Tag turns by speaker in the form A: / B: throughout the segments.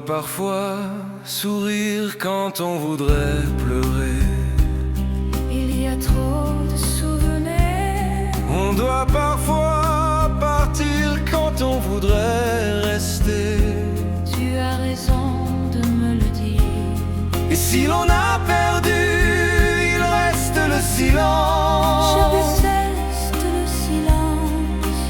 A: doit parfois sourire quand on voudrait pleurer.
B: Il y a trop de souvenirs.
A: On doit parfois partir quand on voudrait rester.
B: Tu as raison de me le dire.
A: Et si l'on a perdu, il reste le silence.
B: Je déteste le silence.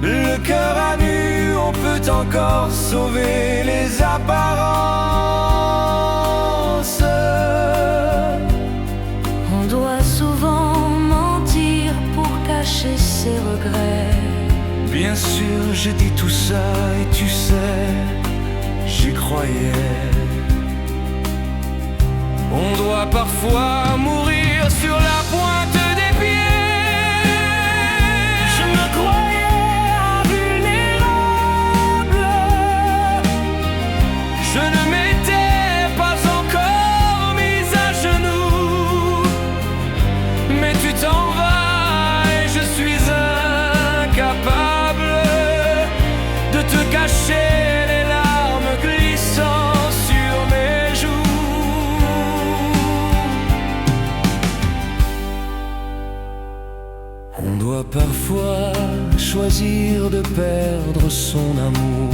A: Le cœur à nu, on peut encore sauver les apparences.
B: On doit souvent mentir pour cacher ses regrets.
A: Bien sûr, j'ai dit tout ça et tu sais, j'y croyais. On doit parfois mourir sur la pointe des pieds. Je me croyais invulnérable. Je ne m'étais pas encore mis à genoux. Mais tu t'en vas et je suis incapable de te cacher les larmes glissant sur mes joues. On doit parfois choisir de perdre son amour.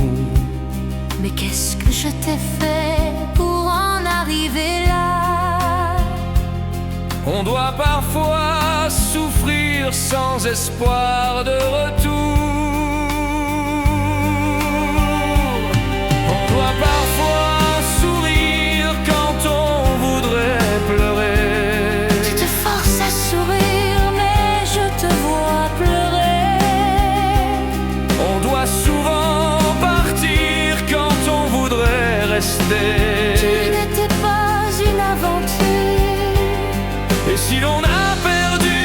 B: Mais qu'est-ce que je t'ai fait pour en arriver là?
A: On doit parfois souffrir sans espoir de retour. On doit parfois sourire quand on voudrait pleurer.
B: Tu te forces à sourire, mais je te vois pleurer.
A: On doit souvent partir quand on voudrait rester.
B: Tu n'étais pas une aventure.
A: Et si l'on a perdu,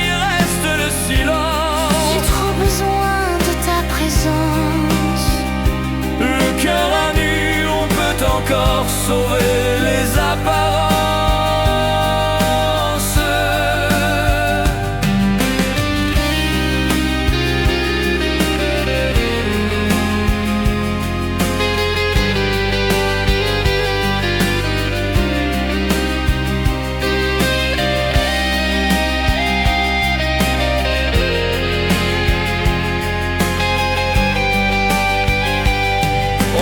A: il reste le silence.
B: J'ai trop besoin de ta présence.
A: Le cœur à nu, on peut encore sauver les apparences.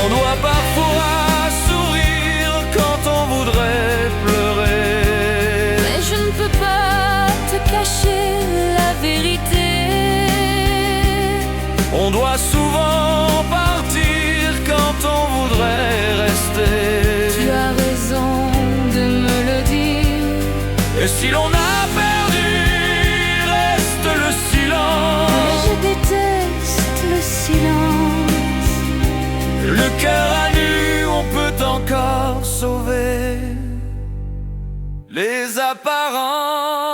A: On doit parfois sourire quand on voudrait pleurer.
B: Mais je ne peux pas te cacher la vérité.
A: On doit souvent partir quand on voudrait rester.
B: Tu as raison de me le dire.
A: Et si l'on a perdu, il reste le silence.
B: Je déteste le silence.
A: Le cœur à nu, on peut encore sauver les apparences.